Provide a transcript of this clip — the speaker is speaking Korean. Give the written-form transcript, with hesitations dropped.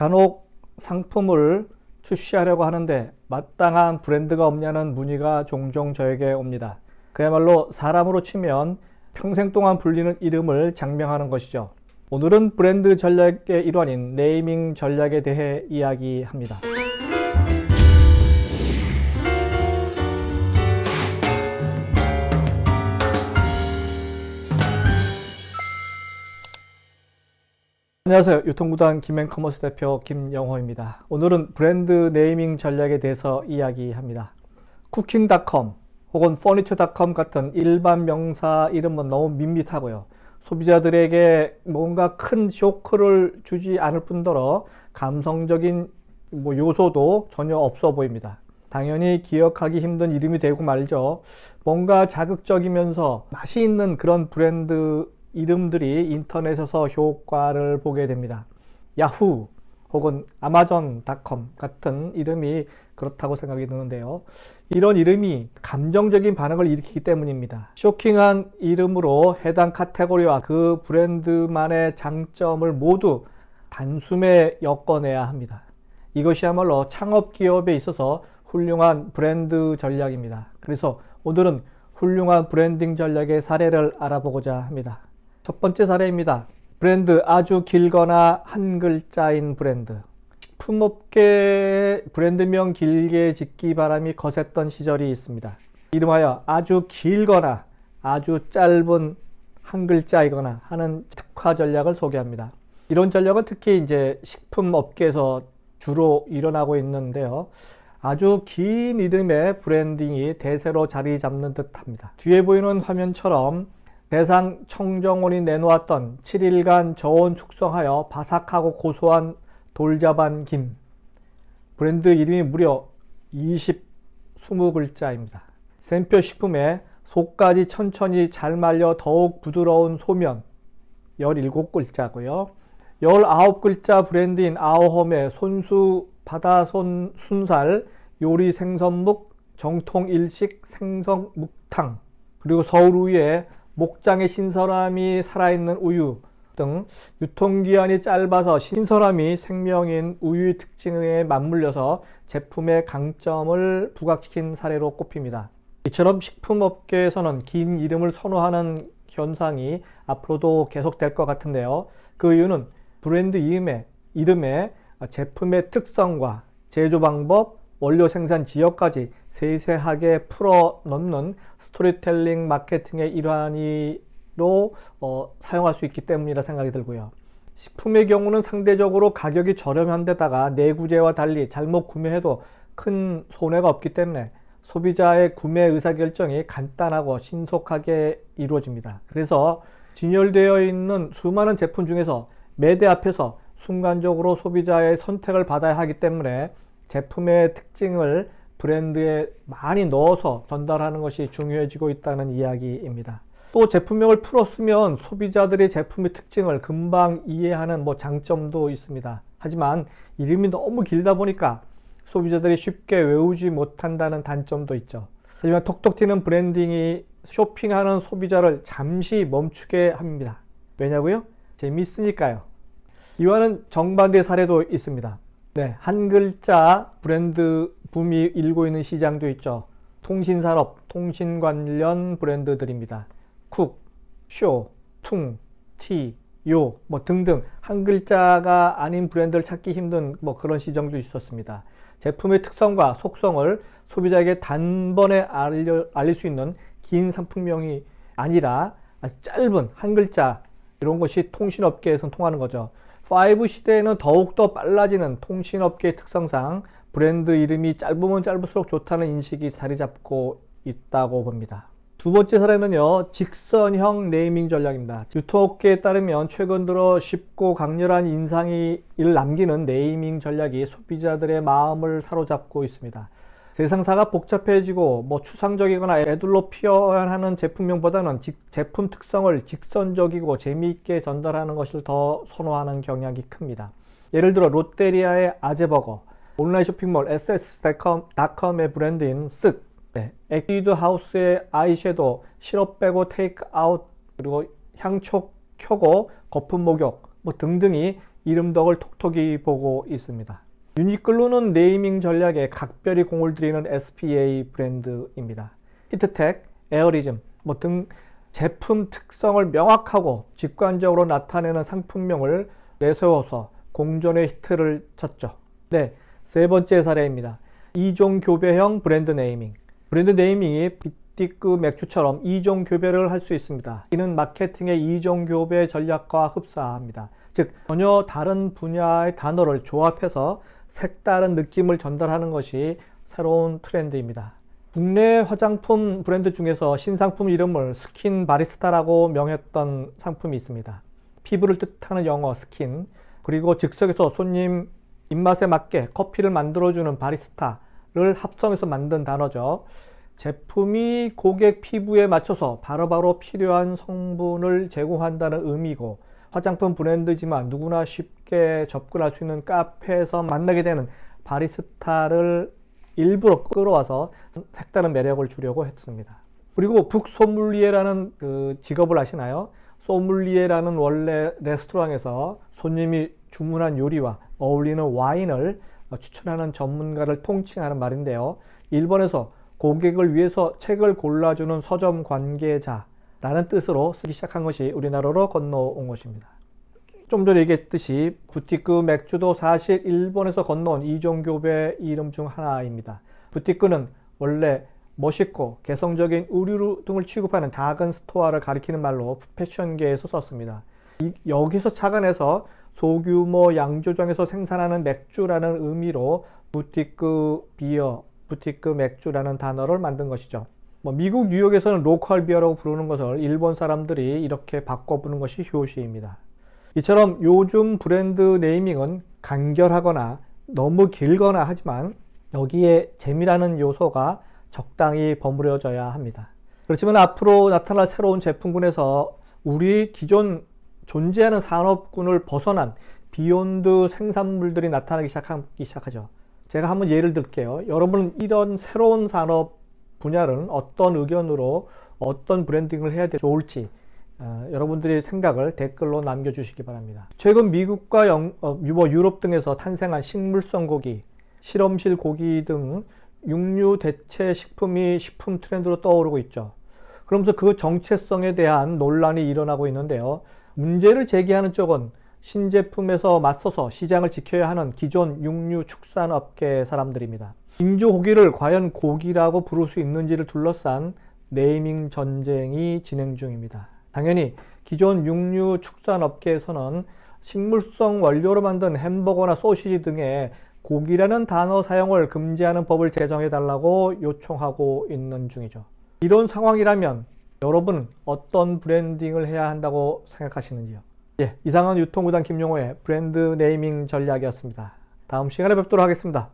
간혹 상품을 출시하려고 하는데 마땅한 브랜드가 없냐는 문의가 종종 저에게 옵니다. 그야말로 사람으로 치면 평생 동안 불리는 이름을 장명하는 것이죠. 오늘은 브랜드 전략의 일환인 네이밍 전략에 대해 이야기합니다. 안녕하세요. 유통구단 김앤커머스 대표 김영호입니다. 오늘은 브랜드 네이밍 전략에 대해서 이야기합니다. 쿠킹닷컴 혹은 퍼니처닷컴 같은 일반 명사 이름은 너무 밋밋하고요. 소비자들에게 뭔가 큰 쇼크를 주지 않을 뿐더러 감성적인 요소도 전혀 없어 보입니다. 당연히 기억하기 힘든 이름이 되고 말죠. 뭔가 자극적이면서 맛이 있는 그런 브랜드 이름들이 인터넷에서 효과를 보게 됩니다. 야후 혹은 아마존닷컴 같은 이름이 그렇다고 생각이 드는데요. 이런 이름이 감정적인 반응을 일으키기 때문입니다. 쇼킹한 이름으로 해당 카테고리와 그 브랜드만의 장점을 모두 단숨에 엮어내야 합니다. 이것이야말로 창업 기업에 있어서 훌륭한 브랜드 전략입니다. 그래서 오늘은 훌륭한 브랜딩 전략의 사례를 알아보고자 합니다. 첫 번째 사례입니다. 브랜드 아주 길거나 한 글자인 브랜드. 식품업계의 브랜드명 길게 짓기 바람이 거셌던 시절이 있습니다. 이름하여 아주 길거나 아주 짧은 한 글자이거나 하는 특화 전략을 소개합니다. 이런 전략은 특히 이제 식품업계에서 주로 일어나고 있는데요. 아주 긴 이름의 브랜딩이 대세로 자리 잡는 듯 합니다. 뒤에 보이는 화면처럼 대상 청정원이 내놓았던 7일간 저온 숙성하여 바삭하고 고소한 돌자반 김. 브랜드 이름이 무려 20글자입니다. 샘표 식품에 속까지 천천히 잘 말려 더욱 부드러운 소면 17글자고요. 19글자 브랜드인 아오홈의 손수 바다손 순살 요리 생선묵 정통 일식 생선묵탕, 그리고 서울우유에 목장의 신선함이 살아있는 우유 등 유통기한이 짧아서 신선함이 생명인 우유의 특징에 맞물려서 제품의 강점을 부각시킨 사례로 꼽힙니다. 이처럼 식품업계에서는 긴 이름을 선호하는 현상이 앞으로도 계속될 것 같은데요. 그 이유는 브랜드 이름에 제품의 특성과 제조 방법, 원료 생산 지역까지 세세하게 풀어 넣는 스토리텔링 마케팅의 일환으로 사용할 수 있기 때문이라 생각이 들고요. 식품의 경우는 상대적으로 가격이 저렴한 데다가 내구재와 달리 잘못 구매해도 큰 손해가 없기 때문에 소비자의 구매 의사결정이 간단하고 신속하게 이루어집니다. 그래서 진열되어 있는 수많은 제품 중에서 매대 앞에서 순간적으로 소비자의 선택을 받아야 하기 때문에 제품의 특징을 브랜드에 많이 넣어서 전달하는 것이 중요해지고 있다는 이야기입니다. 또 제품명을 풀었으면 소비자들이 제품의 특징을 금방 이해하는 장점도 있습니다. 하지만 이름이 너무 길다 보니까 소비자들이 쉽게 외우지 못한다는 단점도 있죠. 하지만 톡톡 튀는 브랜딩이 쇼핑하는 소비자를 잠시 멈추게 합니다. 왜냐고요? 재미있으니까요. 이와는 정반대 사례도 있습니다. 네, 한 글자 브랜드 붐이 일고 있는 시장도 있죠. 통신산업, 통신 관련 브랜드들입니다. 쿡, 쇼, 퉁, 티, 요 등등 한 글자가 아닌 브랜드를 찾기 힘든 그런 시장도 있었습니다. 제품의 특성과 속성을 소비자에게 단번에 알릴 수 있는 긴 상품명이 아니라 아주 짧은 한 글자, 이런 것이 통신업계에서는 통하는 거죠. 5 시대에는 더욱더 빨라지는 통신업계의 특성상 브랜드 이름이 짧으면 짧을수록 좋다는 인식이 자리 잡고 있다고 봅니다. 두 번째 사례는요, 직선형 네이밍 전략입니다. 유통업계에 따르면 최근 들어 쉽고 강렬한 인상을 남기는 네이밍 전략이 소비자들의 마음을 사로잡고 있습니다. 세상사가 복잡해지고 추상적이거나 애들로 표현하는 제품명보다는 제품 특성을 직선적이고 재미있게 전달하는 것을 더 선호하는 경향이 큽니다. 예를 들어 롯데리아의 아재버거, 온라인 쇼핑몰 SS.com의 브랜드인 쓱, 에뛰드 하우스의 아이섀도우, 시럽 빼고 테이크 아웃, 그리고 향초 켜고 거품 목욕 등등이 이름덕을 톡톡히 보고 있습니다. 유니클로는 네이밍 전략에 각별히 공을 들이는 SPA 브랜드입니다. 히트텍, 에어리즘 등 제품 특성을 명확하고 직관적으로 나타내는 상품명을 내세워서 공존의 히트를 쳤죠. 네, 세 번째 사례입니다. 2종 교배형 브랜드 네이밍. 브랜드 네이밍이 빅디크 맥주처럼 2종 교배를 할 수 있습니다. 이는 마케팅의 2종 교배 전략과 흡사합니다. 즉, 전혀 다른 분야의 단어를 조합해서 색다른 느낌을 전달하는 것이 새로운 트렌드입니다. 국내 화장품 브랜드 중에서 신상품 이름을 스킨 바리스타라고 명했던 상품이 있습니다. 피부를 뜻하는 영어 스킨, 그리고 즉석에서 손님 입맛에 맞게 커피를 만들어주는 바리스타를 합성해서 만든 단어죠. 제품이 고객 피부에 맞춰서 바로바로 필요한 성분을 제공한다는 의미고, 화장품 브랜드지만 누구나 쉽게 접근할 수 있는 카페에서 만나게 되는 바리스타를 일부러 끌어와서 색다른 매력을 주려고 했습니다. 그리고 북소믈리에라는 그 직업을 아시나요? 소믈리에라는 원래 레스토랑에서 손님이 주문한 요리와 어울리는 와인을 추천하는 전문가를 통칭하는 말인데요. 일본에서 고객을 위해서 책을 골라주는 서점 관계자라는 뜻으로 쓰기 시작한 것이 우리나라로 건너온 것입니다. 좀 전에 얘기했듯이 부티크 맥주도 사실 일본에서 건너온 이종교배 이름 중 하나입니다. 부티크는 원래 멋있고 개성적인 의류 등을 취급하는 작은 스토어를 가리키는 말로 패션계에서 썼습니다. 여기서 착안해서 소규모 양조장에서 생산하는 맥주라는 의미로 부티크 비어, 부티크 맥주라는 단어를 만든 것이죠. 미국 뉴욕에서는 로컬 비어라고 부르는 것을 일본 사람들이 이렇게 바꿔 부르는 것이 효시입니다. 이처럼 요즘 브랜드 네이밍은 간결하거나 너무 길거나 하지만 여기에 재미라는 요소가 적당히 버무려져야 합니다. 그렇지만 앞으로 나타날 새로운 제품군에서 우리 기존 존재하는 산업군을 벗어난 비욘드 생산물들이 나타나기 시작하죠. 제가 한번 예를 들게요. 여러분은 이런 새로운 산업 분야는 어떤 의견으로 어떤 브랜딩을 해야 좋을지 여러분들의 생각을 댓글로 남겨주시기 바랍니다. 최근 미국과 유럽 등에서 탄생한 식물성 고기, 실험실 고기 등 육류 대체 식품이 식품 트렌드로 떠오르고 있죠. 그러면서 그 정체성에 대한 논란이 일어나고 있는데요. 문제를 제기하는 쪽은 신제품에서 맞서서 시장을 지켜야 하는 기존 육류 축산업계 사람들입니다. 인조 고기를 과연 고기라고 부를 수 있는지를 둘러싼 네이밍 전쟁이 진행 중입니다. 당연히 기존 육류 축산업계에서는 식물성 원료로 만든 햄버거나 소시지 등의 고기라는 단어 사용을 금지하는 법을 제정해달라고 요청하고 있는 중이죠. 이런 상황이라면 여러분은 어떤 브랜딩을 해야 한다고 생각하시는지요? 예, 이상은 유통구단 김용호의 브랜드 네이밍 전략이었습니다. 다음 시간에 뵙도록 하겠습니다.